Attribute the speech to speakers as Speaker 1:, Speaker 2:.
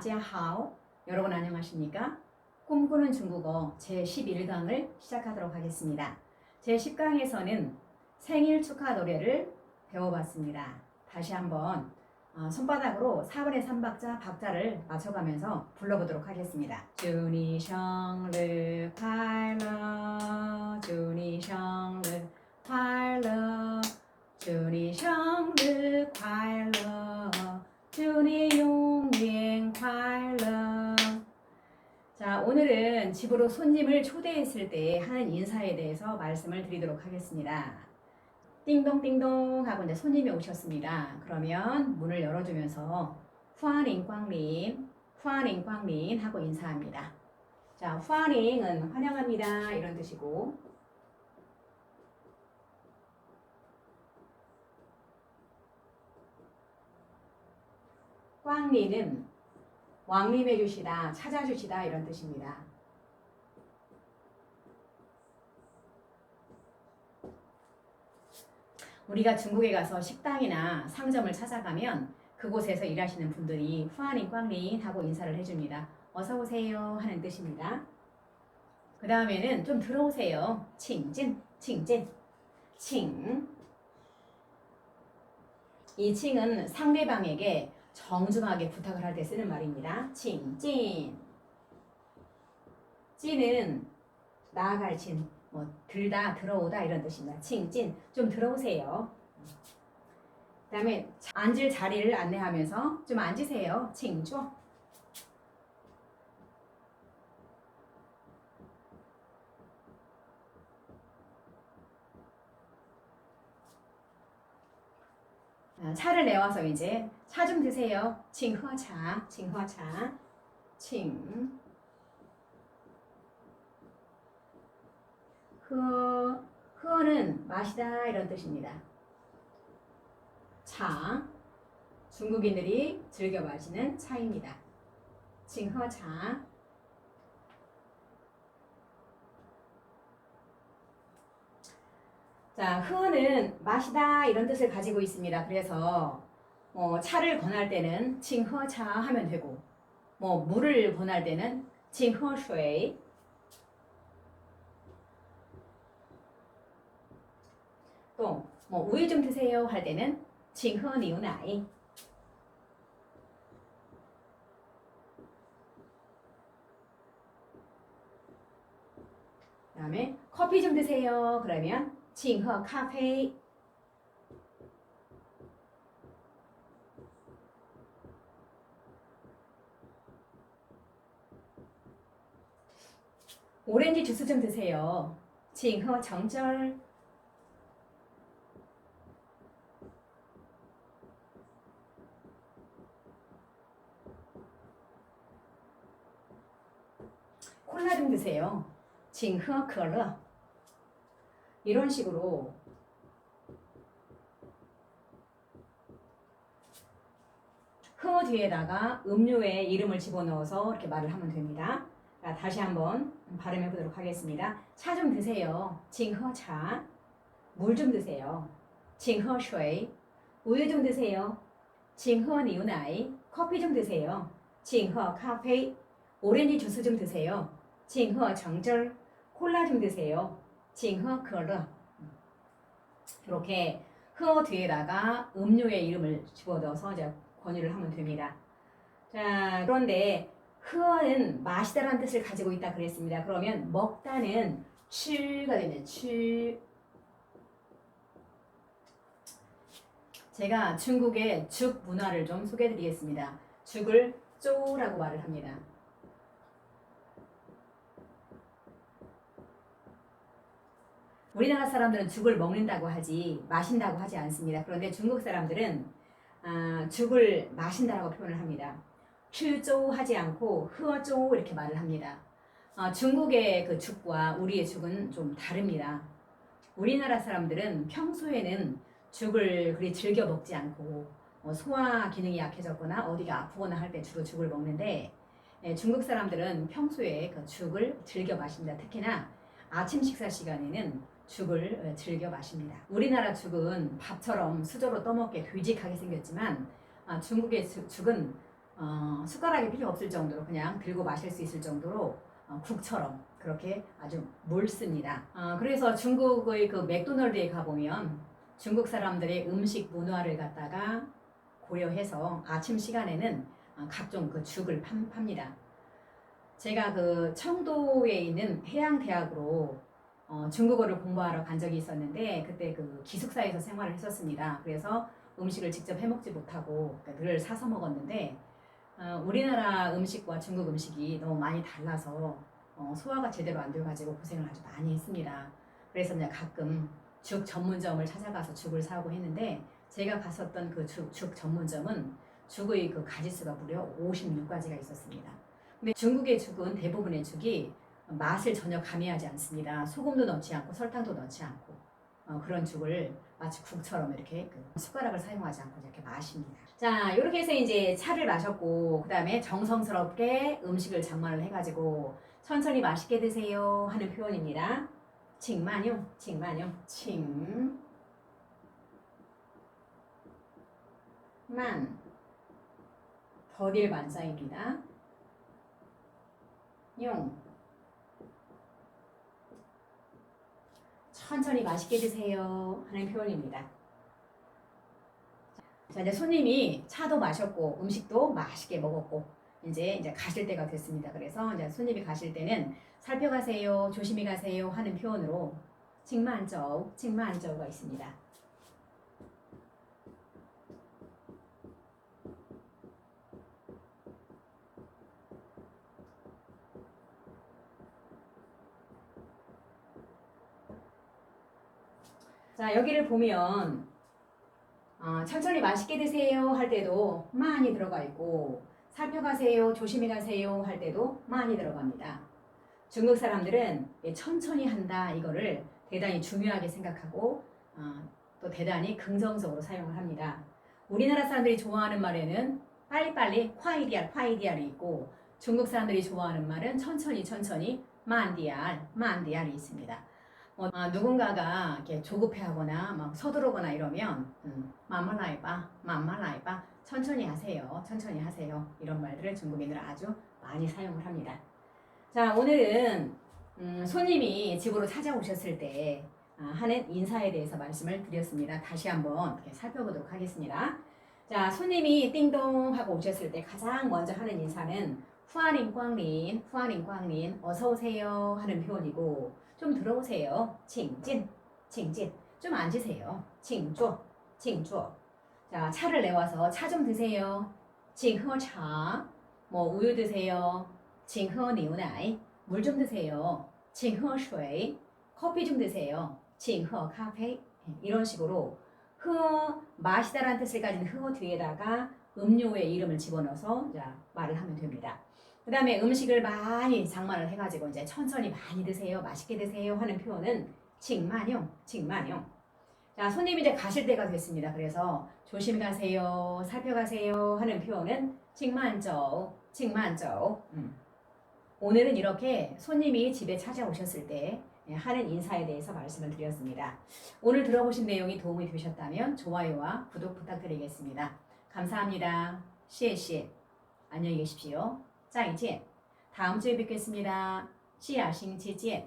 Speaker 1: 다지하오. 여러분 안녕하십니까? 꿈꾸는 중국어 제11강을 시작하도록 하겠습니다. 제10강에서는 생일 축하 노래를 배워봤습니다. 다시 한번 손바닥으로 4분의 3박자 박자를 맞춰가면서 불러보도록 하겠습니다. 祝你生日快乐，祝你生日快乐，祝你生日快乐，祝你永远快乐。 자, 오늘은 집으로 손님을 초대했을 때 하는 인사에 대해서 말씀을 드리도록 하겠습니다. 띵동띵동 하고 이제 손님이 오셨습니다. 그러면 문을 열어주면서 후아링 꽝린, 후아링 꽝린 하고 인사합니다. 자, 후아링은 환영합니다 이런 뜻이고, 꽝린은 왕림해 주시다, 찾아주시다 이런 뜻입니다. 우리가 중국에 가서 식당이나 상점을 찾아가면 그곳에서 일하시는 분들이 후아린 꽝린 하고 인사를 해줍니다. 어서 오세요 하는 뜻입니다. 그 다음에는 좀 들어오세요. 칭진, 칭진, 칭. 이 칭은 상대방에게 정중하게 부탁을 할 때 쓰는 말입니다. 칭진. 찐은 나아갈 진, 들다, 들어오다 이런 뜻입니다. 칭진, 좀 들어오세요. 그 다음에 앉을 자리를 안내하면서 좀 앉으세요. 칭조. 차를 내와서 이제 차 좀 드세요. 칭허차, 칭허차, 칭. 허는 마시다 이런 뜻입니다. 차, 중국인들이 즐겨 마시는 차입니다. 칭허차. 자, 허는 마시다 이런 뜻을 가지고 있습니다. 그래서 차를 권할 때는 칭허차 하면 되고, 물을 권할 때는 칭허수이. 또 우유 좀 드세요 할 때는 칭허니우나이. 그다음에 커피 좀 드세요 그러면 칭허 카페. 오렌지 주스 좀 드세요. 칭허 정절. 콜라 좀 드세요. 칭허 커러. 이런 식으로 허 뒤에다가 음료의 이름을 집어넣어서 이렇게 말을 하면 됩니다. 자, 다시 한번 발음해 보도록 하겠습니다. 차 좀 드세요. 칭허차. 물 좀 드세요. 칭허水. 우유 좀 드세요. 칭허니우나이. 커피 좀 드세요. 칭허 카페. 오렌지 주스 좀 드세요. 칭허 정절. 콜라 좀 드세요. 칭허 커러. 이렇게 허 뒤에다가 음료의 이름을 집어넣어서 이제 권유를 하면 됩니다. 자, 그런데 허는 마시다라는 뜻을 가지고 있다 그랬습니다. 그러면 먹다는 칠가 되면 칠. 제가 중국의 죽 문화를 좀 소개해 드리겠습니다. 죽을 쪼라고 말을 합니다. 우리나라 사람들은 죽을 먹는다고 하지 마신다고 하지 않습니다. 그런데 중국 사람들은 죽을 마신다라고 표현을 합니다. 츠조 하지 않고 흐어조 이렇게 말을 합니다. 중국의 그 죽과 우리의 죽은 좀 다릅니다. 우리나라 사람들은 평소에는 죽을 그리 즐겨 먹지 않고 소화 기능이 약해졌거나 어디가 아프거나 할 때 주로 죽을 먹는데, 중국 사람들은 평소에 그 죽을 즐겨 마십니다. 특히나 아침 식사 시간에는 죽을 즐겨 마십니다. 우리나라 죽은 밥처럼 수저로 떠먹게 되직하게 생겼지만 중국의 죽은 숟가락이 필요 없을 정도로 그냥 들고 마실 수 있을 정도로 국처럼 그렇게 아주 묽습니다. 그래서 중국의 그 맥도날드에 가보면 중국 사람들의 음식 문화를 갖다가 고려해서 아침 시간에는 각종 그 죽을 팝니다. 제가 그 청도에 있는 해양대학으로 중국어를 공부하러 간 적이 있었는데 그때 그 기숙사에서 생활을 했었습니다. 그래서 음식을 직접 해먹지 못하고 늘 사서 먹었는데 우리나라 음식과 중국 음식이 너무 많이 달라서 소화가 제대로 안 돼가지고 고생을 아주 많이 했습니다. 그래서 그냥 가끔 죽 전문점을 찾아가서 죽을 사오고 했는데 제가 갔었던 그 죽 전문점은 죽의 그 가지수가 무려 56가지가 있었습니다. 근데 중국의 죽은 대부분의 죽이 맛을 전혀 가미하지 않습니다. 소금도 넣지 않고 설탕도 넣지 않고 그런 죽을 마치 국처럼 이렇게 그 숟가락을 사용하지 않고 이렇게 마십니다. 자, 이렇게 해서 이제 차를 마셨고 그 다음에 정성스럽게 음식을 장만을 해가지고 천천히 맛있게 드세요 하는 표현입니다. 칭만용, 칭만용, 칭만 더딜 반사입니다. 용 천천히 맛있게 드세요 하는 표현입니다. 자, 이제 손님이 차도 마셨고 음식도 맛있게 먹었고 이제 가실 때가 됐습니다. 그래서 이제 손님이 가실 때는 살펴가세요, 조심히 가세요 하는 표현으로 칭만저우, 칭만저우가 있습니다. 자, 여기를 보면 천천히 맛있게 드세요 할 때도 많이 들어가 있고 살펴가세요, 조심히 가세요 할 때도 많이 들어갑니다. 중국 사람들은 천천히 한다 이거를 대단히 중요하게 생각하고 또 대단히 긍정적으로 사용을 합니다. 우리나라 사람들이 좋아하는 말에는 빨리빨리 콰이디알이 있고 중국 사람들이 좋아하는 말은 천천히 만디알이 있습니다. 누군가가 이렇게 조급해하거나 막 서두르거나 이러면 만만라이바 천천히 하세요 이런 말들을 중국인들은 아주 많이 사용을 합니다. 자, 오늘은 손님이 집으로 찾아오셨을 때 하는 인사에 대해서 말씀을 드렸습니다. 다시 한번 이렇게 살펴보도록 하겠습니다. 자, 손님이 띵동 하고 오셨을 때 가장 먼저 하는 인사는 후아닝광린 어서 오세요 하는 표현이고 좀 들어오세요. 칭진 좀 앉으세요. 칭조 자, 차를 내와서 차 좀 드세요. 칭허차 뭐 우유 드세요. 칭허牛奶 물 좀 드세요. 칭허水 커피 좀 드세요. 칭허 카페 이런 식으로 마시다라는 뜻을 가진 흐어 뒤에다가 음료의 이름을 집어넣어서 말을 하면 됩니다. 그 다음에 음식을 많이 장만을 해가지고 이제 천천히 많이 드세요, 맛있게 드세요 하는 표현은 칭만용. 자, 손님이 이제 가실 때가 됐습니다. 그래서 조심히 가세요, 살펴가세요 하는 표현은 칭만저우. 오늘은 이렇게 손님이 집에 찾아오셨을 때 하는 인사에 대해서 말씀을 드렸습니다. 오늘 들어보신 내용이 도움이 되셨다면 좋아요와 구독 부탁드리겠습니다. 감사합니다. 谢谢. 안녕히 계십시오. 再见. 다음 주에 뵙겠습니다. 下星期见.